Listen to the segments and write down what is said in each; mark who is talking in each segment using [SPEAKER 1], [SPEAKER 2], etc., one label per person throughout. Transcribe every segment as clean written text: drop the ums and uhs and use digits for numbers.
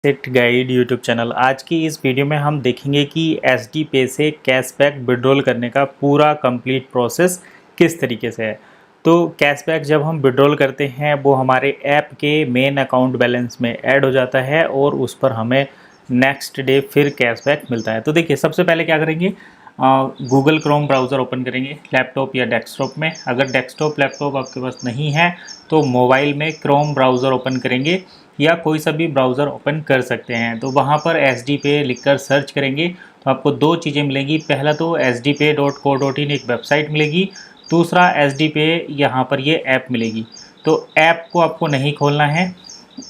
[SPEAKER 1] Set guide YouTube channel. आज की इस वीडियो में हम देखेंगे कि एसडी पे से कैशबैक विड्रॉल करने का पूरा कंप्लीट प्रोसेस किस तरीके से है। तो कैशबैक जब हम विड्रॉल करते हैं वो हमारे ऐप के मेन अकाउंट बैलेंस में ऐड हो जाता है और उस पर हमें नेक्स्ट डे फिर कैशबैक मिलता है। तो देखिए, सबसे पहले क्या करेंगे, गूगल क्रोम ब्राउज़र ओपन करेंगे लैपटॉप या डेस्कटॉप में। अगर डेस्कटॉप लैपटॉप आपके पास नहीं है तो मोबाइल में क्रोम ब्राउज़र ओपन करेंगे या कोई सा भी ब्राउज़र ओपन कर सकते हैं। तो वहाँ पर एसडी पे लिखकर सर्च करेंगे तो आपको दो चीज़ें मिलेंगी। पहला तो sdpay.co.in एक वेबसाइट मिलेगी, दूसरा एसडी पे यहाँ पर ये ऐप मिलेगी। तो ऐप को आपको नहीं खोलना है,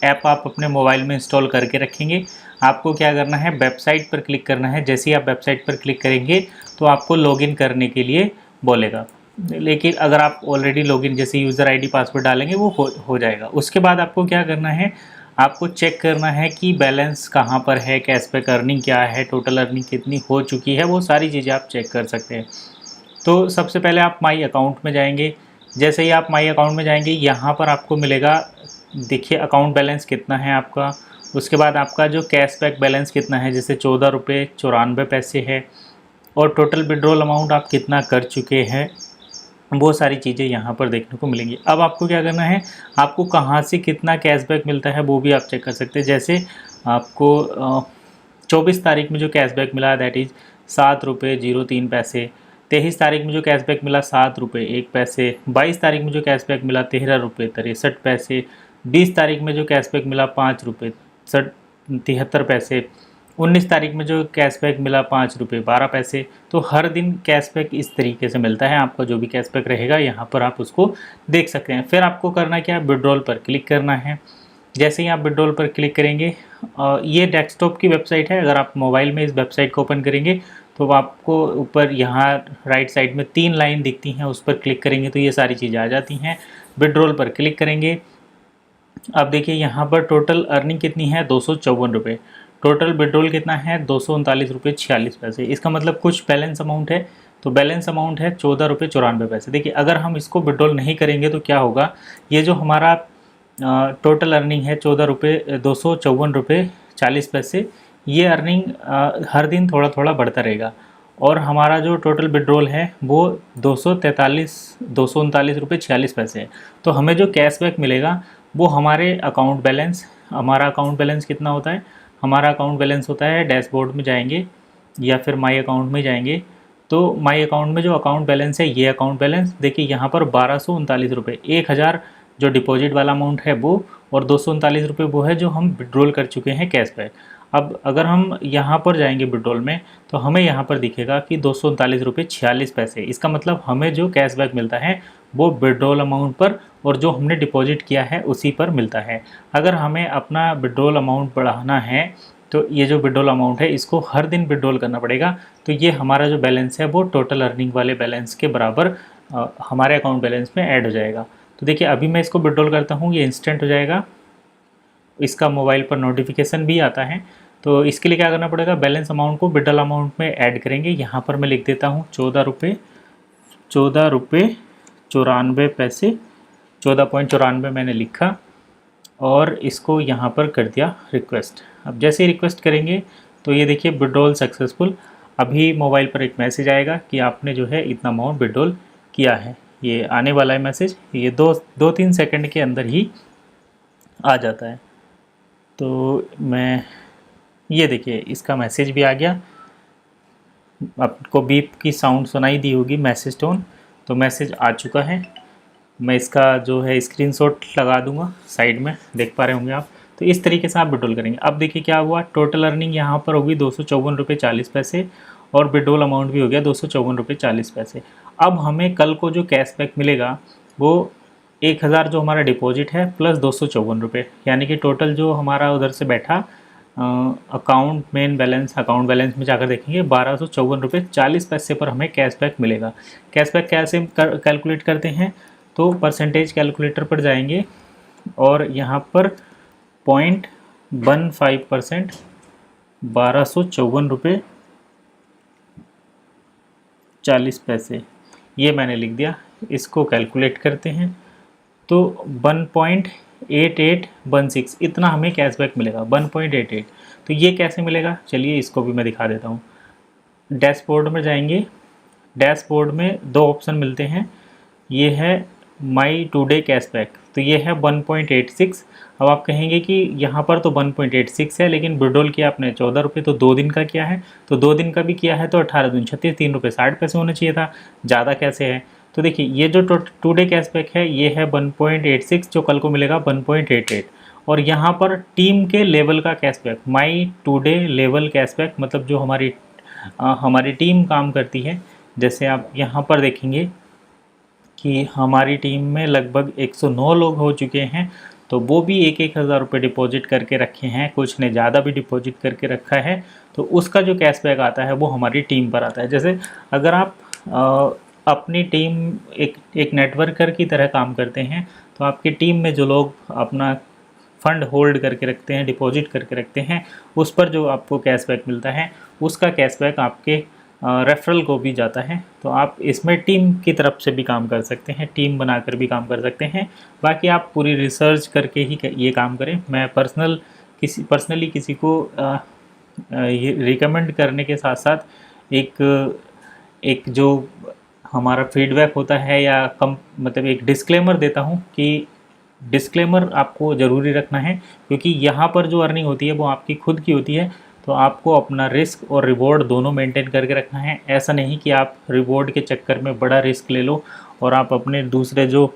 [SPEAKER 1] ऐप आप अपने मोबाइल में इंस्टॉल करके रखेंगे। आपको क्या करना है, वेबसाइट पर क्लिक करना है। जैसे ही आप वेबसाइट पर क्लिक करेंगे तो आपको लॉगिन करने के लिए बोलेगा, लेकिन अगर आप ऑलरेडी लॉगिन जैसे यूज़र आईडी पासवर्ड डालेंगे वो हो जाएगा। उसके बाद आपको क्या करना है, आपको चेक करना है कि बैलेंस कहाँ पर है, कैशबैक अर्निंग क्या है, टोटल अर्निंग कितनी हो चुकी है, वो सारी चीज़ें आप चेक कर सकते हैं। तो सबसे पहले आप माई अकाउंट में जाएंगे। जैसे ही आप माई अकाउंट में जाएंगे यहाँ पर आपको मिलेगा, देखिए अकाउंट बैलेंस कितना है आपका। उसके बाद आपका जो कैशबैक बैलेंस कितना है, जैसे 14 रुपये 94 पैसे है, और टोटल विड्रॉल अमाउंट आप कितना कर चुके हैं, वो सारी चीज़ें यहाँ पर देखने को मिलेंगी। अब आपको क्या करना है, आपको कहाँ से कितना कैशबैक मिलता है वो भी आप चेक कर सकते हैं। जैसे आपको 24 तारीख में जो कैशबैक मिला दैट इज़ 7 रुपये 03 पैसे। 23 तारीख में जो कैशबैक मिला 7 रुपये 1 पैसे। 22 तारीख में जो कैशबैक मिला 13 रुपये 63 पैसे। 20 तारीख में जो कैशबैक मिला 5 रुपये 73 पैसे। 19 तारीख में जो कैशबैक मिला 5 रुपये 12 पैसे। तो हर दिन कैशबैक इस तरीके से मिलता है। आपका जो भी कैशबैक रहेगा यहाँ पर आप उसको देख सकते हैं। फिर आपको करना क्या है, विड्रॉल पर क्लिक करना है। जैसे ही आप विड्रॉल पर क्लिक करेंगे, ये डेस्कटॉप की वेबसाइट है। अगर आप मोबाइल में इस वेबसाइट को ओपन करेंगे तो आपको ऊपर यहाँ राइट साइड में 3 लाइन दिखती हैं, उस पर क्लिक करेंगे तो ये सारी चीज़ें आ जाती हैं। विड्रॉल पर क्लिक करेंगे। अब देखिए यहाँ पर टोटल अर्निंग कितनी है, 254 रुपये। टोटल विड्रॉल कितना है, 239 रुपये 46 पैसे। इसका मतलब कुछ बैलेंस अमाउंट है, तो बैलेंस अमाउंट है 14 रुपये 94 पैसे। देखिए अगर हम इसको विड्रॉल नहीं करेंगे तो क्या होगा, ये जो हमारा टोटल अर्निंग है 254 रुपये 40 पैसे, ये अर्निंग हर दिन थोड़ा थोड़ा बढ़ता रहेगा। और हमारा जो टोटल विड्रॉल है वो 239 रुपये 46 पैसे है। तो हमें जो कैशबैक मिलेगा वो हमारे अकाउंट बैलेंस, हमारा अकाउंट बैलेंस कितना होता है, हमारा अकाउंट बैलेंस होता है, डैशबोर्ड में जाएंगे या फिर माई अकाउंट में जाएंगे। तो माई अकाउंट में जो अकाउंट बैलेंस है, ये अकाउंट बैलेंस देखिए यहाँ पर 1239 रुपये, 1000 जो डिपॉजिट वाला अमाउंट है वो, और 239 रुपये वो है जो हम विड्रॉल कर चुके हैं कैशबैक। अब अगर हम यहाँ पर जाएंगे विड्रॉल में तो हमें यहाँ पर दिखेगा कि 239 रुपये 46 पैसे। इसका मतलब हमें जो कैशबैक मिलता है वो विड्रॉल अमाउंट पर और जो हमने डिपॉजिट किया है उसी पर मिलता है। अगर हमें अपना विड्रॉल अमाउंट बढ़ाना है तो ये जो विड्रॉल अमाउंट है इसको हर दिन विड्रॉल करना पड़ेगा। तो ये हमारा जो बैलेंस है वो टोटल अर्निंग वाले बैलेंस के बराबर हमारे अकाउंट बैलेंस में ऐड हो जाएगा। तो देखिए अभी मैं इसको विड्रॉल करता हूँ, ये इंस्टेंट हो जाएगा, इसका मोबाइल पर नोटिफिकेशन भी आता है। तो इसके लिए क्या करना पड़ेगा, बैलेंस अमाउंट को विड्रॉल अमाउंट में ऐड करेंगे। यहाँ पर मैं लिख देता हूँ 14 रुपये 94 पैसे, 14.94 मैंने लिखा और इसको यहाँ पर कर दिया रिक्वेस्ट। अब जैसे ही रिक्वेस्ट करेंगे तो ये देखिए विड्रॉल सक्सेसफुल। अभी मोबाइल पर एक मैसेज आएगा कि आपने जो है इतना अमाउंट विड्रॉल किया है। ये आने वाला है मैसेज, ये 2-3 सेकंड के अंदर ही आ जाता है। तो मैं ये देखिए इसका मैसेज भी आ गया, आपको बीप की साउंड सुनाई दी होगी, मैसेज टोन। तो मैसेज आ चुका है। मैं इसका जो है स्क्रीनशॉट लगा दूंगा साइड में, देख पा रहे होंगे आप। तो इस तरीके से आप विड्रॉल करेंगे। अब देखिए क्या हुआ, टोटल अर्निंग यहाँ पर होगी 254 रुपये 40 पैसे और विड्रॉल अमाउंट भी हो गया 254 रुपये 40 पैसे। अब हमें कल को जो कैशबैक मिलेगा वो 1000 जो हमारा डिपॉजिट है प्लस 254 रुपये, यानी कि टोटल जो हमारा उधर से बैठा account main balance, account balance में जाकर देखेंगे 1254 रुपये 40 पैसे पर हमें कैशबैक मिलेगा। कैशबैक कैसे कैलकुलेट करते हैं, तो परसेंटेज कैलकुलेटर पर जाएंगे और यहाँ पर 0.15% 1254 रुपये 40 पैसे, ये मैंने लिख दिया। इसको कैलकुलेट करते हैं तो 1. 1.8816 इतना हमें कैशबैक मिलेगा, 1.88। तो ये कैसे मिलेगा, चलिए इसको भी मैं दिखा देता हूँ। डैशबोर्ड में जाएंगे, डैशबोर्ड में दो ऑप्शन मिलते हैं, ये है माई टुडे कैशबैक, तो ये है 1.86। अब आप कहेंगे कि यहाँ पर तो 1.86 है, लेकिन विड्रॉल किया आपने 14 रुपये, तो 2 दिन का किया है, तो 2 दिन का भी किया है तो 18 दूनी 36, 3 रुपये 60 पैसे होना चाहिए था, ज़्यादा कैसे है। तो देखिए ये जो टुडे कैशबैक है ये है 1.86, जो कल को मिलेगा 1.88। और यहाँ पर टीम के लेवल का कैशबैक, माई टुडे लेवल कैशबैक, मतलब जो हमारी टीम काम करती है। जैसे आप यहाँ पर देखेंगे कि हमारी टीम में लगभग 109 लोग हो चुके हैं, तो वो भी 1,000 रुपये डिपॉजिट करके रखे हैं, कुछ ने ज़्यादा भी डिपॉजिट करके रखा है, तो उसका जो कैशबैक आता है वो हमारी टीम पर आता है। जैसे अगर आप अपनी टीम एक नेटवर्कर की तरह काम करते हैं, तो आपकी टीम में जो लोग अपना फंड होल्ड करके रखते हैं, डिपॉजिट करके रखते हैं, उस पर जो आपको कैशबैक मिलता है उसका कैशबैक आपके रेफरल को भी जाता है। तो आप इसमें टीम की तरफ से भी काम कर सकते हैं, टीम बनाकर भी काम कर सकते हैं। बाकी आप पूरी रिसर्च करके ही ये काम करें। मैं पर्सनली किसी को ये रिकमेंड करने के साथ साथ एक जो हमारा फीडबैक होता है या मतलब एक डिस्क्लेमर देता हूँ कि डिस्क्लेमर आपको ज़रूरी रखना है, क्योंकि यहाँ पर जो अर्निंग होती है वो आपकी खुद की होती है, तो आपको अपना रिस्क और रिवॉर्ड दोनों मेंटेन करके रखना है। ऐसा नहीं कि आप रिवॉर्ड के चक्कर में बड़ा रिस्क ले लो और आप अपने दूसरे जो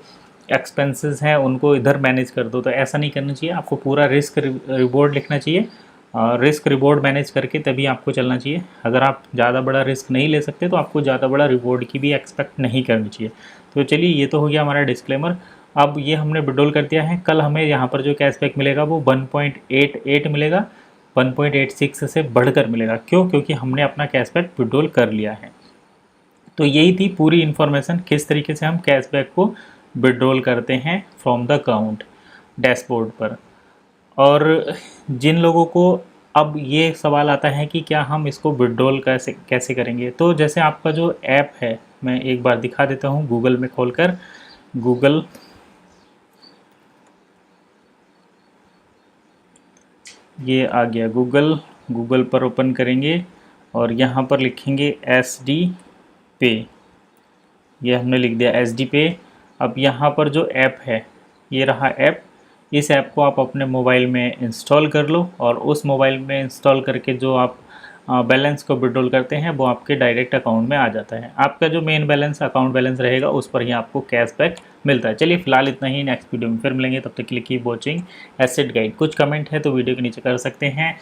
[SPEAKER 1] एक्सपेंसेस हैं उनको इधर मैनेज कर दो, तो ऐसा नहीं करना चाहिए। आपको पूरा रिस्क रिवॉर्ड लिखना चाहिए, रिस्क रिवॉर्ड मैनेज करके तभी आपको चलना चाहिए। अगर आप ज़्यादा बड़ा रिस्क नहीं ले सकते तो आपको ज़्यादा बड़ा रिवॉर्ड की भी एक्सपेक्ट नहीं करनी चाहिए। तो चलिए ये तो हो गया हमारा डिस्क्लेमर। अब ये हमने विड्रॉल कर दिया है, कल हमें यहाँ पर जो कैशबैक मिलेगा वो 1.88 मिलेगा, 1.86 से बढ़कर मिलेगा। क्यों? क्योंकि हमने अपना कैशबैक विड्रॉल कर लिया है। तो यही थी पूरी इन्फॉर्मेशन, किस तरीके से हम कैशबैक को विड्रॉल करते हैं फ्रॉम द अकाउंट डैशबोर्ड पर। और जिन लोगों को अब ये सवाल आता है कि क्या हम इसको विड्रॉल कैसे करेंगे, तो जैसे आपका जो ऐप है, मैं एक बार दिखा देता हूँ गूगल में खोलकर। गूगल ये आ गया, गूगल पर ओपन करेंगे और यहाँ पर लिखेंगे SD पे, ये हमने लिख दिया SD पे। अब यहाँ पर जो ऐप है ये रहा ऐप, इस ऐप को आप अपने मोबाइल में इंस्टॉल कर लो और उस मोबाइल में इंस्टॉल करके जो आप बैलेंस को विड्रॉल करते हैं वो आपके डायरेक्ट अकाउंट में आ जाता है। आपका जो मेन बैलेंस अकाउंट बैलेंस रहेगा उस पर ही आपको कैशबैक मिलता है। चलिए फिलहाल इतना ही, नेक्स्ट वीडियो में फिर मिलेंगे, तब तक के लिए कीप वॉचिंग एसेट गाइड। कुछ कमेंट है तो वीडियो के नीचे कर सकते हैं।